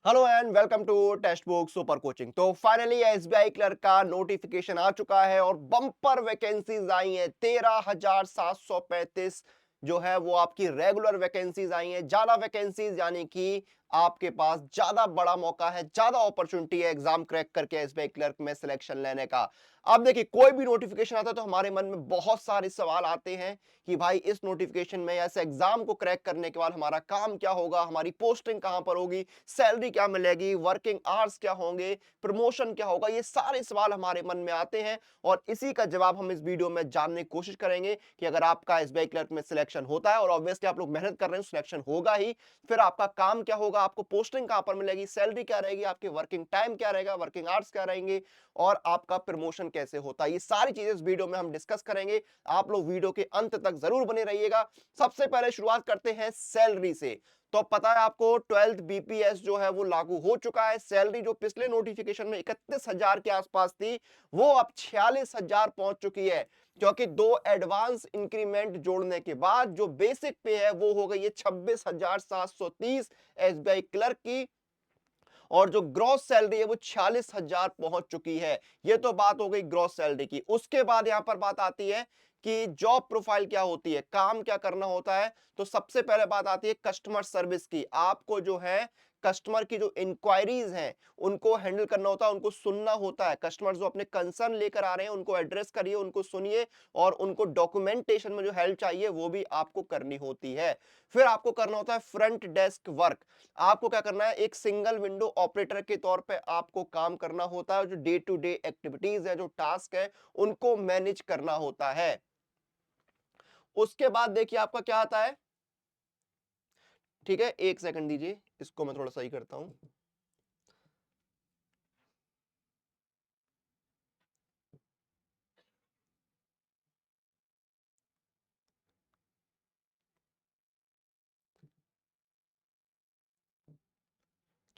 Hello and welcome to Testbook super coaching. तो finally SBI clerk का notification आ चुका है और बम्पर वैकेंसीज आई हैं। 13,735 जो है वो आपकी रेगुलर वैकेंसीज आई हैं। ज्यादा वैकेंसीज यानी कि आपके पास ज्यादा बड़ा मौका है, ज्यादा अपॉर्चुनिटी है एग्जाम क्रैक करके एसबीआई क्लर्क में सिलेक्शन लेने का। अब देखिए, कोई भी नोटिफिकेशन आता है तो हमारे मन में बहुत सारे सवाल आते हैं कि भाई इस नोटिफिकेशन में, ऐसे एग्जाम को क्रैक करने के बाद हमारा काम क्या होगा, हमारी पोस्टिंग कहां पर होगी, सैलरी क्या मिलेगी, वर्किंग आवर्स क्या होंगे, प्रमोशन क्या होगा। ये सारे सवाल हमारे मन में आते हैं और इसी का जवाब हम इस वीडियो में जानने की कोशिश करेंगे कि अगर आपका एसबीआई क्लर्क में सिलेक्शन होता है, और ऑब्वियसली आप लोग मेहनत कर रहे हैं, सिलेक्शन होगा ही, फिर आपका काम क्या होगा, आपको पोस्टिंग कहां पर मिलेगी, सैलरी क्या रहेगी, आपके वर्किंग टाइम क्या रहेगा, वर्किंग आवर्स क्या रहेंगे, और आपका प्रमोशन कैसे होता है। ये सारी चीजें इस वीडियो में हम डिस्कस करेंगे। आप लोग वीडियो के अंत तक जरूर बने रहिएगा। सबसे पहले शुरुआत करते हैं सैलरी से। तो पता है आपको 12th बीपीएस जो है वो लागू हो चुका है। सैलरी जो पिछले नोटिफिकेशन में 31,000 के आसपास थी, वो अब 46,000 पहुंच चुकी है, क्योंकि दो एडवांस इंक्रीमेंट जोड़ने के बाद जो बेसिक पे है वो हो गई है 26,730 एसबीआई क्लर्क की, और जो ग्रॉस सैलरी है वो 46,000 पहुंच चुकी है। ये तो बात हो गई ग्रॉस सैलरी की। उसके बाद यहां पर बात आती है कि जॉब प्रोफाइल क्या होती है, काम क्या करना होता है। तो सबसे पहले बात आती है कस्टमर सर्विस की। आपको जो है कस्टमर की जो इंक्वायरीज हैं उनको हैंडल करना होता है, उनको सुनना होता है। कस्टमर जो अपने कंसर्न लेकर आ रहे हैं उनको एड्रेस करिए, उनको सुनिए, और उनको डॉक्यूमेंटेशन में जो हेल्प चाहिए वो भी आपको करनी होती है। फिर आपको करना होता है फ्रंट डेस्क वर्क। आपको क्या करना है, एक सिंगल विंडो ऑपरेटर के तौर पे आपको काम करना होता है। जो डे टू डे एक्टिविटीज है, जो टास्क है, उनको मैनेज करना होता है। उसके बाद देखिए आपका क्या आता है। ठीक है, एक सेकंड दीजिए, इसको मैं थोड़ा सही करता हूं।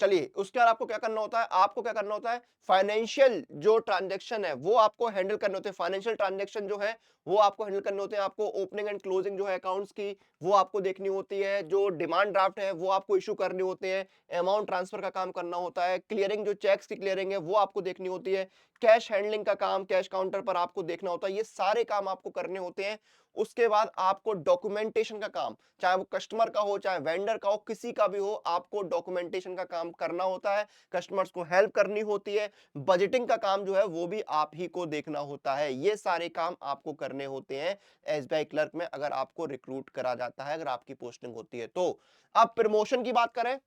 चलिए, उसके बाद आपको क्या करना होता है, आपको क्या करना होता है, फाइनेंशियल जो ट्रांजैक्शन है वो आपको हैंडल करने होते हैं। फाइनेंशियल ट्रांजैक्शन जो है वो आपको हैंडल करने होते हैं। आपको ओपनिंग एंड क्लोजिंग जो है अकाउंट्स की, वो आपको देखनी होती है। जो डिमांड ड्राफ्ट है वो आपको इशू करने होते हैं। अमाउंट ट्रांसफर का काम करना होता है। क्लियरिंग, जो चेक्स की क्लियरिंग है वो आपको देखनी होती है। कैश हैंडलिंग का काम कैश काउंटर पर आपको देखना होता है। ये सारे काम आपको करने होते हैं। उसके बाद आपको डॉक्यूमेंटेशन का काम, चाहे वो कस्टमर का हो, चाहे वेंडर का हो, किसी का भी हो, आपको डॉक्यूमेंटेशन का काम करना होता है। कस्टमर्स को हेल्प करनी होती है। बजटिंग का काम जो है वो भी आप ही को देखना होता है। ये सारे काम आपको करने होते हैं एसबीआई क्लर्क में, अगर आपको रिक्रूट करा जाता है, अगर आपकी पोस्टिंग होती है तो। अब प्रमोशन की बात करें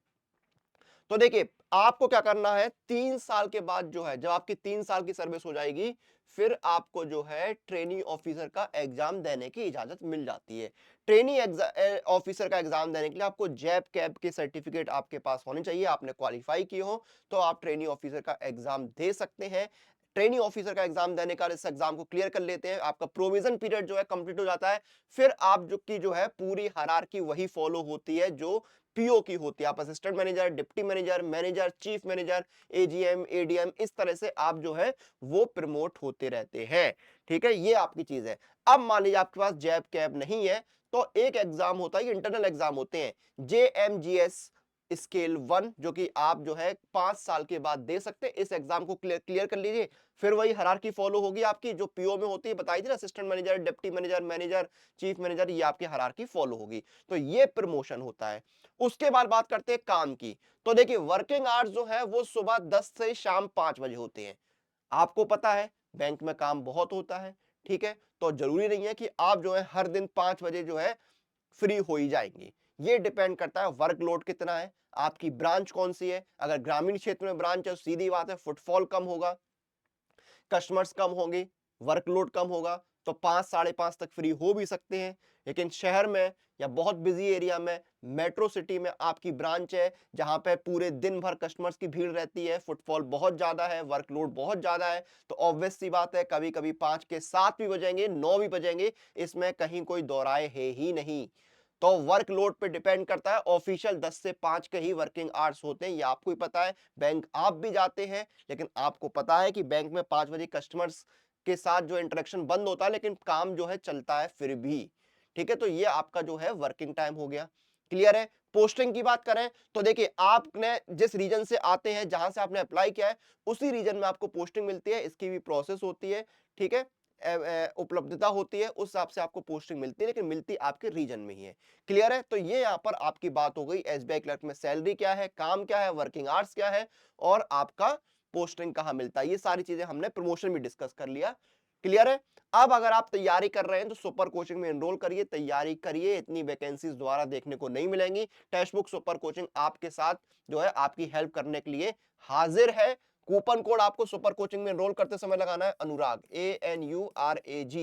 तो देखिए, आपको क्या करना है, 3 साल के बाद जो है, जब आपकी 3 साल की सर्विस हो जाएगी, फिर आपको जो है ट्रेनी ऑफिसर का एग्जाम देने की इजाजत मिल जाती है। ट्रेनी ऑफिसर का एग्जाम देने के लिए आपको जैब कैब के सर्टिफिकेट आपके पास होने चाहिए। आपने क्वालिफाई किए हो तो आप ट्रेनी ऑफिसर का एग्जाम दे सकते हैं। ट्रेनी ऑफिसर का एग्जाम देने का, इस एग्जाम को क्लियर कर लेते हैं, आपका प्रोविजन पीरियड जो है कंप्लीट हो जाता है। फिर आप जो है पूरी हायरार्की वही फॉलो होती है जो पीओ की होती है। आप assistant manager, deputy manager, manager, chief manager, AGM, ADM, इस तरह से आप जो है वो प्रमोट होते रहते हैं। ठीक है, ये आपकी चीज है। अब मान लीजिए आपके पास जैब कैब नहीं है, तो एक एग्जाम होता है, इंटरनल एग्जाम होते हैं, जेएमजीएस स्केल 1, जो कि आप जो है 5 साल के बाद दे सकते हैं। इस एग्जाम को क्लियर कर लीजिए। फिर वही हायरार्की फॉलो होगी आपकी, जो पीओ में होती है, बताई थी ना, assistant manager, deputy manager, manager, chief manager, ये आपकी हायरार्की फॉलो होगी। तो ये प्रमोशन होता है। उसके बाद बात करते हैं काम की। तो देखिए, वर्किंग आवर्स जो है वो सुबह 10 से शाम 5 बजे होते हैं। आपको पता है बैंक में काम बहुत होता है। ठीक है, तो जरूरी नहीं है कि आप जो है हर दिन 5 बजे जो है फ्री हो ही जाएंगे। ये डिपेंड करता है वर्कलोड कितना है, आपकी ब्रांच कौन सी है। अगर ग्रामीण क्षेत्र में ब्रांच है तो सीधी बात है फुटफॉल कम होगा, कस्टमर्स कम होंगे, वर्कलोड कम होगा, तो 5 साढ़े 5 तक फ्री हो भी सकते हैं। लेकिन शहर में या बहुत बिजी एरिया में, मेट्रो सिटी में आपकी ब्रांच है जहां पे पूरे दिन भर कस्टमर्स की भीड़ रहती है, फुटफॉल बहुत ज्यादा है, वर्कलोड बहुत ज्यादा है, तो ऑब्वियस सी बात है कभी कभी 5 के 7 भी बजेंगे, 9 भी बजेंगे, इसमें कहीं कोई दो राय है ही नहीं। तो वर्कलोड पे डिपेंड करता है। ऑफिशियल 10 से 5 के ही वर्किंग आवर्स होते हैं, ये आपको ही पता है। बैंक आप भी जाते हैं, लेकिन आपको पता है कि बैंक में 5 बजे कस्टमर्स के साथ जो इंटरेक्शन बंद होता है, लेकिन काम जो है चलता है फिर भी। ठीक है, तो ये आपका जो है वर्किंग टाइम हो गया। क्लियर है। पोस्टिंग की बात करें तो देखिए आपने जिस रीजन से आते हैं, जहां से आपने अप्लाई किया है, उसी रीजन में आपको पोस्टिंग मिलती है। इसकी भी प्रोसेस होती है, ठीक है, उपलब्धता होती है, उस हिसाब से आपको पोस्टिंग मिलती है, लेकिन मिलती आपके रीजन में ही है। क्लियर है। तो ये यहाँ पर आपकी बात हो गई एसबीआई क्लर्क में सैलरी क्या है, काम क्या है, वर्किंग आवर्स क्या है और आपका पोस्टिंग कहाँ मिलता है। ये सारी चीजें हमने प्रमोशन भी डिस्कस कर लिया। क्लियर है। अब अगर आप तैयारी कर रहे हैं तो सुपर कोचिंग में एनरोल करिए, तैयारी करिए, इतनी वैकेंसीज दोबारा देखने को नहीं मिलेंगी। टेक्स्ट बुक सुपर कोचिंग आपके साथ जो है आपकी हेल्प करने के लिए हाजिर है। कूपन कोड आपको सुपर कोचिंग में एनरोल करते समय लगाना है अनुराग, ANURAG।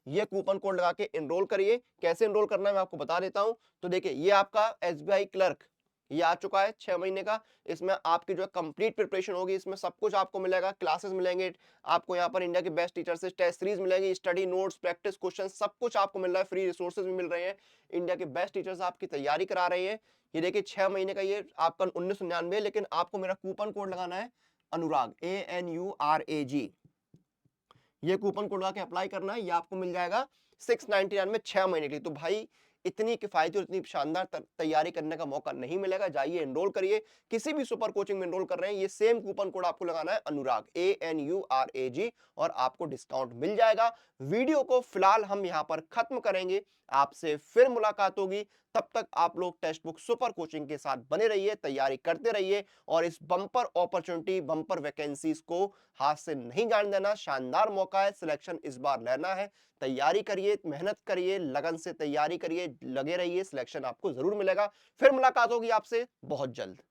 ये कूपन कोड लगा के एनरोल करिए। कैसे एनरोल करना है मैं आपको बता देता हूं। तो देखिए ये आपका एसबीआई क्लर्क ये आ चुका है 6 महीने का। इसमें आपकी जो है कंप्लीट प्रिपरेशन होगी, इसमें सब कुछ आपको मिलेगा, क्लासेस मिलेंगे आपको, यहाँ पर इंडिया के बेस्ट टीचर से टेस्ट सीरीज मिलेगी, स्टडी नोट्स, प्रैक्टिस क्वेश्चन, सब कुछ आपको मिल रहा है, फ्री रिसोर्सेज भी मिल रहे हैं। इंडिया के बेस्ट टीचर्स आपकी तैयारी करा रहे हैं। ये देखिए 6 महीने का ये आपका 1999 है, लेकिन आपको मेरा कूपन कोड लगाना है अनुराग, ANURAG। ये कूपन कोड लगा के अप्लाई करना है, ये आपको मिल जाएगा 699 में 6 महीने के लिए। तो भाई इतनी किफायती और इतनी शानदार तैयारी करने का मौका नहीं मिलेगा। जाइए एनरोल करिए, किसी भी सुपर कोचिंग में एनरोल कर रहे हैं, ये सेम कूपन कोड आपको लगाना है अनुराग, ANURAG, और आपको डिस्काउंट मिल जाएगा। वीडियो को फिलहाल हम यहां पर खत्म करेंगे, आपसे फिर मुलाकात होगी। तब तक आप लोग टेक्स्ट बुक सुपर कोचिंग के साथ बने रहिए, तैयारी करते रहिए और इस बम्पर अपॉर्चुनिटी, बम्पर वैकेंसीज को हाथ से नहीं जाने देना। शानदार मौका है, सिलेक्शन इस बार लेना है। तैयारी करिए, मेहनत करिए, लगन से तैयारी करिए, लगे रहिए, सिलेक्शन आपको जरूर मिलेगा। फिर मुलाकात होगी आपसे बहुत जल्द।